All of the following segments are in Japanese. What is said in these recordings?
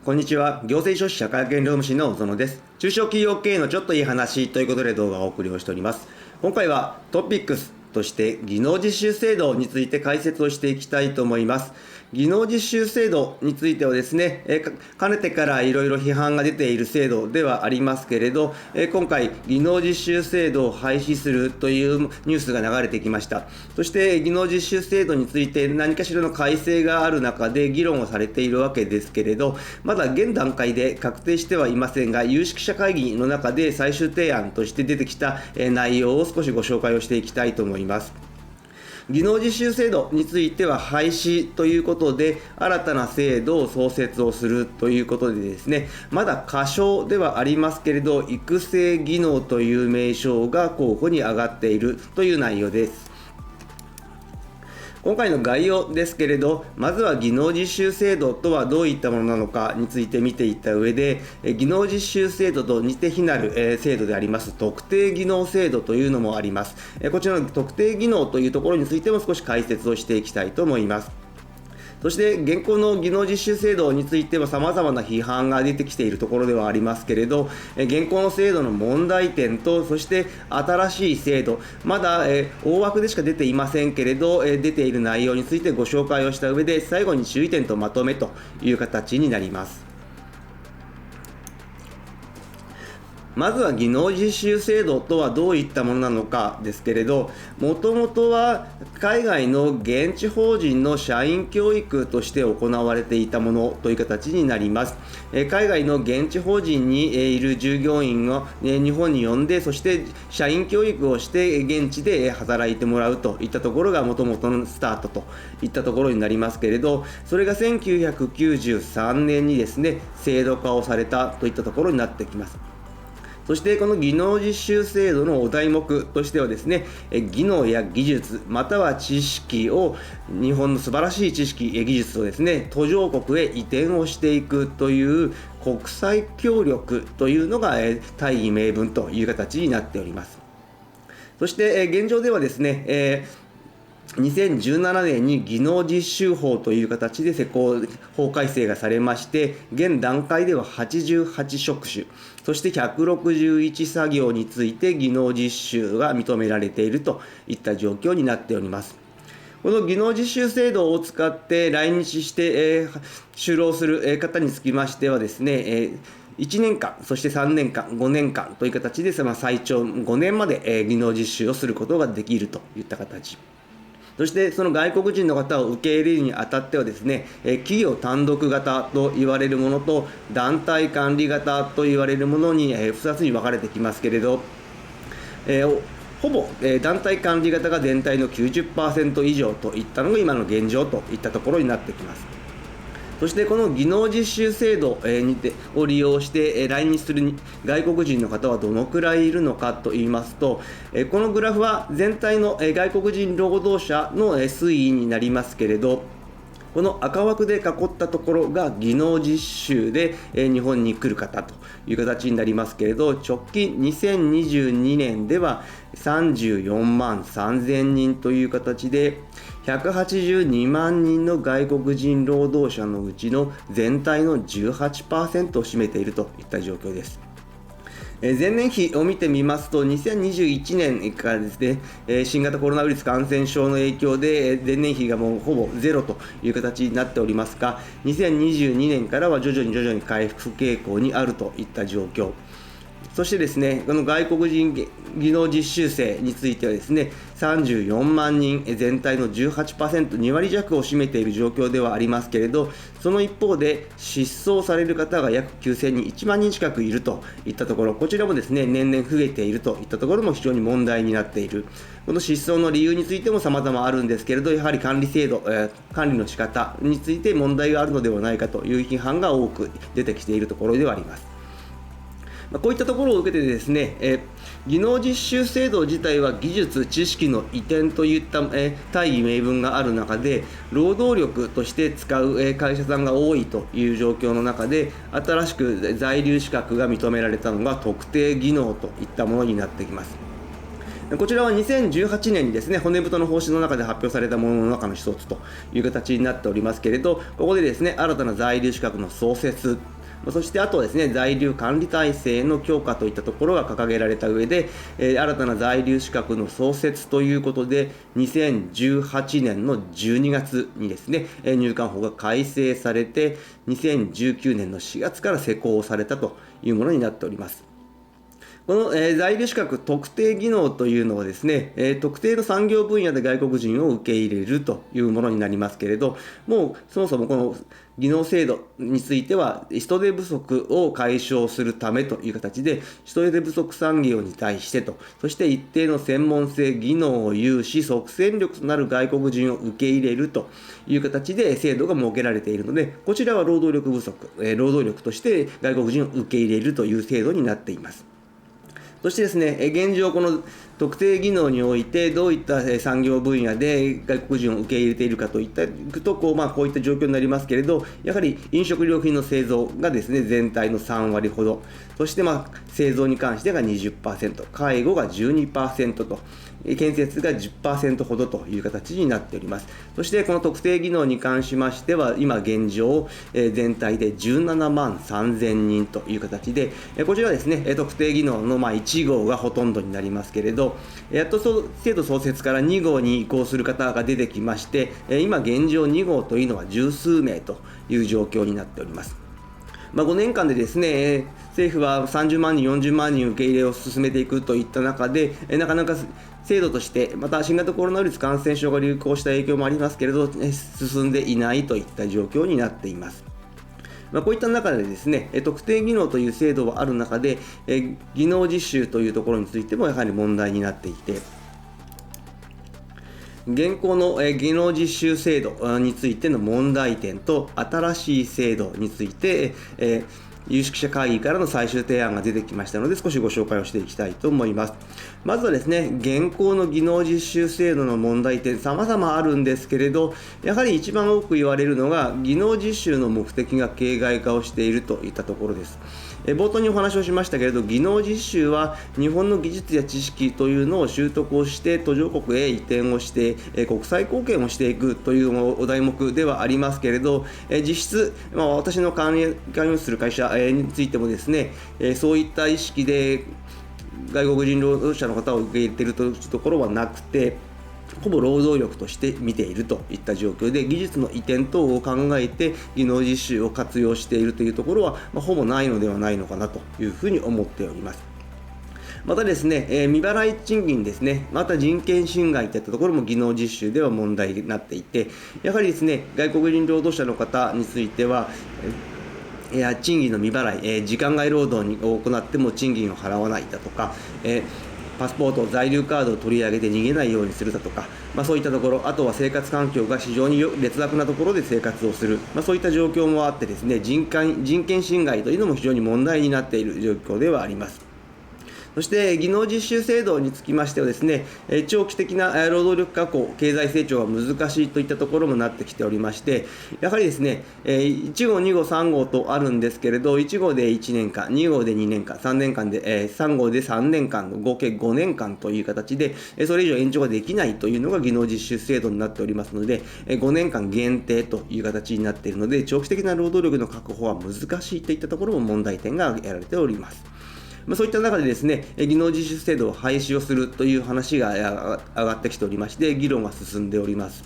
こんにちは。行政書士社会保険労務士の小園です。中小企業経営のちょっといい話ということで動画をお送りをしております。今回はトピックスとして技能実習制度について解説をしていきたいと思います。技能実習制度についてはですね、かねてからいろいろ批判が出ている制度ではありますけれど、今回技能実習制度を廃止するというニュースが流れてきました。そして技能実習制度について何かしらの改正がある中で議論をされているわけですけれど、まだ現段階で確定してはいませんが、有識者会議の中で最終提案として出てきた内容を少しご紹介をしていきたいと思います。技能実習制度については廃止ということで、新たな制度を創設をするということでですね、まだ仮称ではありますけれど、育成技能という名称が候補に上がっているという内容です。今回の概要ですけれど、まずは技能実習制度とはどういったものなのかについて見ていった上で、技能実習制度と似て非なる制度であります特定技能制度というのもあります。こちらの特定技能というところについても少し解説をしていきたいと思います。そして現行の技能実習制度については様々な批判が出てきているところではありますけれど、現行の制度の問題点と、そして新しい制度、まだ大枠でしか出ていませんけれど、出ている内容についてご紹介をした上で、最後に注意点とまとめという形になります。まずは技能実習制度とはどういったものなのかですけれど、もともとは海外の現地法人の社員教育として行われていたものという形になります。海外の現地法人にいる従業員を日本に呼んで、そして社員教育をして現地で働いてもらうといったところがもともとのスタートといったところになりますけれど、それが1993年にですね、制度化をされたといったところになってきます。そしてこの技能実習制度のお題目としてはですね、技能や技術または知識を、日本の素晴らしい知識技術をですね、途上国へ移転をしていくという国際協力というのが大義名分という形になっております。そして現状ではですね、2017年に技能実習法という形で法改正がされまして、現段階では88職種、そして161作業について技能実習が認められているといった状況になっております。この技能実習制度を使って来日して就労する方につきましてはですね、1年間、そして3年間、5年間という形で最長5年まで技能実習をすることができるといった形。そしてその外国人の方を受け入れるにあたってはですね、企業単独型と言われるものと団体管理型と言われるものに2つに分かれてきますけれど、ほぼ団体管理型が全体の 90% 以上といったのが今の現状といったところになってきます。そしてこの技能実習制度を利用して来日する外国人の方はどのくらいいるのかといいますと、このグラフは全体の外国人労働者の推移になりますけれど、この赤枠で囲ったところが技能実習で日本に来る方という形になりますけれど、直近2022年では34万3000人という形で、182万人の外国人労働者のうちの全体の 18% を占めているといった状況です。前年比を見てみますと、2021年からですね、新型コロナウイルス感染症の影響で前年比がもうほぼゼロという形になっておりますが、2022年からは徐々に回復傾向にあるといった状況。そしてですね、この外国人技能実習生についてはですね、34万人、全体の 18%、2割弱を占めている状況ではありますけれど、その一方で失踪される方が約9000人、1万人近くいるといったところ、こちらもですね、年々増えているといったところも非常に問題になっている。この失踪の理由についても様々あるんですけれど、やはり管理制度、管理の仕方について問題があるのではないかという批判が多く出てきているところではあります。こういったところを受けてですね、技能実習制度自体は技術・知識の移転といった大義名分がある中で、労働力として使う会社さんが多いという状況の中で、新しく在留資格が認められたのが特定技能といったものになってきます。こちらは2018年にですね、骨太の方針の中で発表されたものの中の一つという形になっておりますけれど、ここでですね、新たな在留資格の創設そしてあとはですね、在留管理体制の強化といったところが掲げられた上で、新たな在留資格の創設ということで、2018年の12月にですね、入管法が改正されて、2019年の4月から施行されたというものになっております。この、在留資格特定技能というのはですね、特定の産業分野で外国人を受け入れるというものになりますけれど、もうそもそもこの技能制度については人手不足を解消するためという形で、人手不足産業に対してと、そして一定の専門性技能を有し即戦力となる外国人を受け入れるという形で制度が設けられているので、こちらは労働力不足、労働力として外国人を受け入れるという制度になっています。そしてですね、現状この特定技能においてどういった産業分野で外国人を受け入れているかといったとこういった状況になりますけれど、やはり飲食料品の製造がですね全体の3割ほど、そして製造に関してが 20%、介護が 12% と、建設が 10% ほどという形になっております。そしてこの特定技能に関しましては今現状全体で17万3000人という形で、こちらはですね特定技能の1号がほとんどになりますけれど、やっと制度創設から2号に移行する方が出てきまして、今現状2号というのは十数名という状況になっております。5年間でですね、政府は30万人、40万人受け入れを進めていくといった中で、なかなか制度として、また新型コロナウイルス感染症が流行した影響もありますけれど、進んでいないといった状況になっています。こういった中でですね、特定技能という制度はある中で、技能実習というところについてもやはり問題になっていて、現行の技能実習制度についての問題点と新しい制度について、有識者会議からの最終提案が出てきましたので、少しご紹介をしていきたいと思います。まずはですね、現行の技能実習制度の問題点様々あるんですけれど、やはり一番多く言われるのが技能実習の目的が形骸化をしているといったところです。冒頭にお話をしましたけれど、技能実習は日本の技術や知識というのを習得をして途上国へ移転をして国際貢献をしていくというお題目ではありますけれど、実質、私の関与する会社についてもですね、そういった意識で外国人労働者の方を受け入れているというところはなくて、ほぼ労働力として見ているといった状況で、技術の移転等を考えて技能実習を活用しているというところは、ほぼないのではないのかなというふうに思っております。またですね、未払い賃金ですね、また人権侵害といったところも技能実習では問題になっていて、やはりですね、外国人労働者の方については、賃金の未払い、時間外労働を行っても賃金を払わないだとか、パスポート、在留カードを取り上げて逃げないようにするだとか、そういったところ、あとは生活環境が非常に劣悪なところで生活をする、そういった状況もあってですね、人権侵害というのも非常に問題になっている状況ではあります。そして技能実習制度につきましてはですね、長期的な労働力確保、経済成長が難しいといったところもなってきておりまして、やはりですね、1号、2号、3号とあるんですけれど、1号で1年間、2号で2年間、3年間で、3号で3年間の合計5年間という形で、それ以上延長ができないというのが技能実習制度になっておりますので、5年間限定という形になっているので、長期的な労働力の確保は難しいといったところも問題点が挙げられております。そういった中でですね、技能実習制度を廃止をするという話が上がってきておりまして、議論が進んでおります。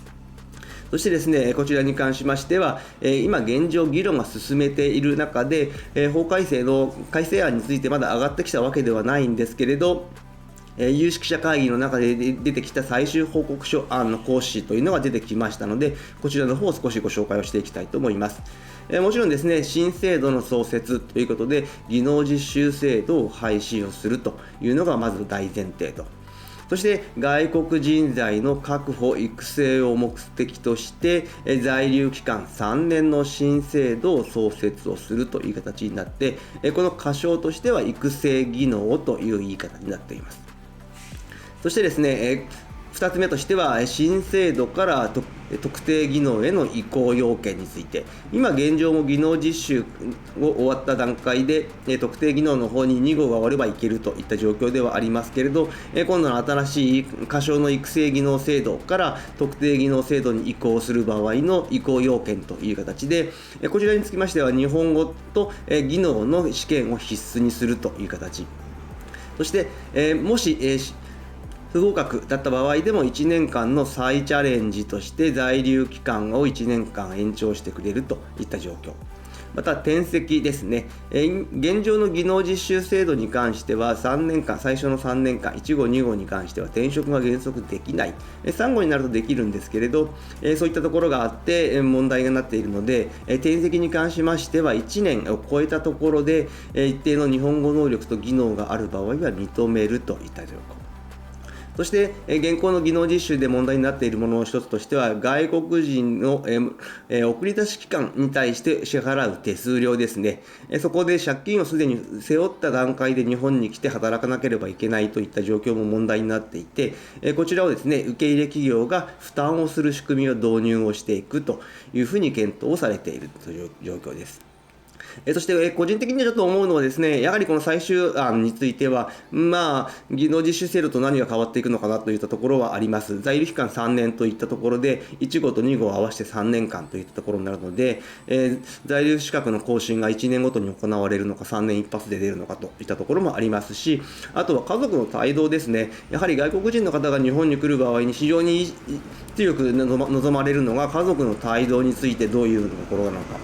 そしてですね、こちらに関しましては、今現状議論が進めている中で、法改正の改正案についてまだ上がってきたわけではないんですけれど、有識者会議の中で出てきた最終報告書案の行使というのが出てきましたので、こちらの方を少しご紹介をしていきたいと思います。もちろんですね、新制度の創設ということで技能実習制度を廃止をするというのがまず大前提と、そして外国人材の確保育成を目的として在留期間3年の新制度を創設をするという形になって、この仮称としては育成技能という言い方になっています。そしてですね、2 2つ目としては、新制度から特定技能への移行要件について、今現状も技能実習を終わった段階で、特定技能の方に2号が終わればいけるといった状況ではありますけれど、今度の新しい仮称の育成技能制度から特定技能制度に移行する場合の移行要件という形で、こちらにつきましては日本語と技能の試験を必須にするという形。そして、もし、不合格だった場合でも1年間の再チャレンジとして在留期間を1年間延長してくれるといった状況。また転籍ですね、現状の技能実習制度に関しては3年間、最初の3年間、1号、2号に関しては転職が原則できない、3号になるとできるんですけれど、そういったところがあって問題がなっているので、転籍に関しましては1年を超えたところで一定の日本語能力と技能がある場合は認めるといった状況。そして、現行の技能実習で問題になっているものの一つとしては、外国人の、送り出し機関に対して支払う手数料ですね。そこで借金をすでに背負った段階で日本に来て働かなければいけないといった状況も問題になっていて、こちらをですね、受け入れ企業が負担をする仕組みを導入をしていくというふうに検討をされているという状況です。そして、個人的にはちょっと思うのはですね、やはりこの最終案については、技能実習制度と何が変わっていくのかなといったところはあります。在留期間3年といったところで、1号と2号を合わせて3年間といったところになるので、在留資格の更新が1年ごとに行われるのか、3年一発で出るのかといったところもありますし、あとは家族の帯同ですね。やはり外国人の方が日本に来る場合に非常に強く望まれるのが家族の帯同についてどういうところなのか。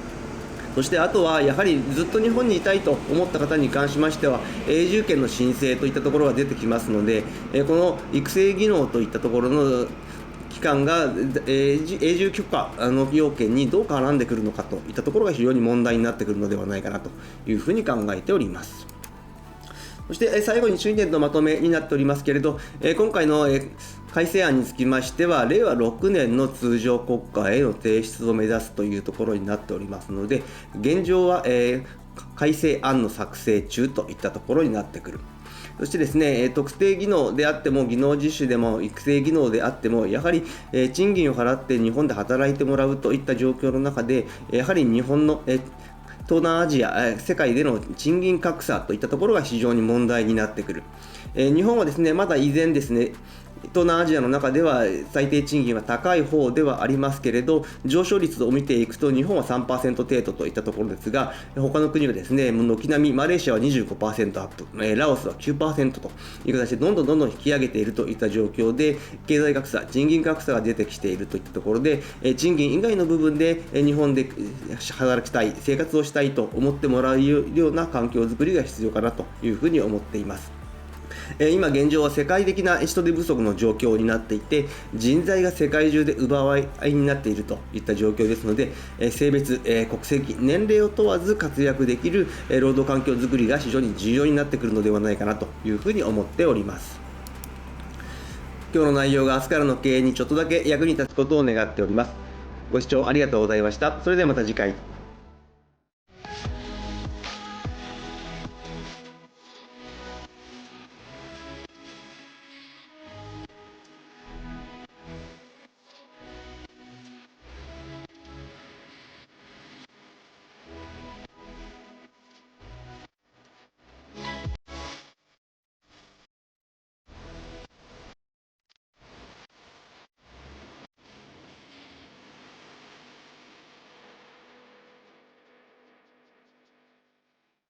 そしてあとはやはりずっと日本にいたいと思った方に関しましては永住権の申請といったところが出てきますので、この育成技能といったところの期間が永住許可の要件にどう絡んでくるのかといったところが非常に問題になってくるのではないかなというふうに考えております。そして最後に注意点のまとめになっておりますけれど、今回の改正案につきましては令和6年の通常国会への提出を目指すというところになっておりますので、現状は改正案の作成中といったところになってくる。そしてですね、特定技能であっても技能実習でも育成技能であってもやはり賃金を払って日本で働いてもらうといった状況の中で、やはり日本の東南アジア、世界での賃金格差といったところが非常に問題になってくる。日本はですね、まだ依然ですね、東南アジアの中では最低賃金は高い方ではありますけれど、上昇率を見ていくと日本は 3% 程度といったところですが、他の国はですね、軒並みマレーシアは 25% アップ、ラオスは 9% という形でどんどん引き上げているといった状況で、経済格差、賃金格差が出てきているといったところで、賃金以外の部分で日本で働きたい、生活をしたいと思ってもらえるような環境づくりが必要かなというふうに思っています。今現状は世界的な人手不足の状況になっていて、人材が世界中で奪われ合いになっているといった状況ですので、性別、国籍、年齢を問わず活躍できる労働環境づくりが非常に重要になってくるのではないかなというふうに思っております。今日の内容が明日からの経営にちょっとだけ役に立つことを願っております。ご視聴ありがとうございました。それではまた次回。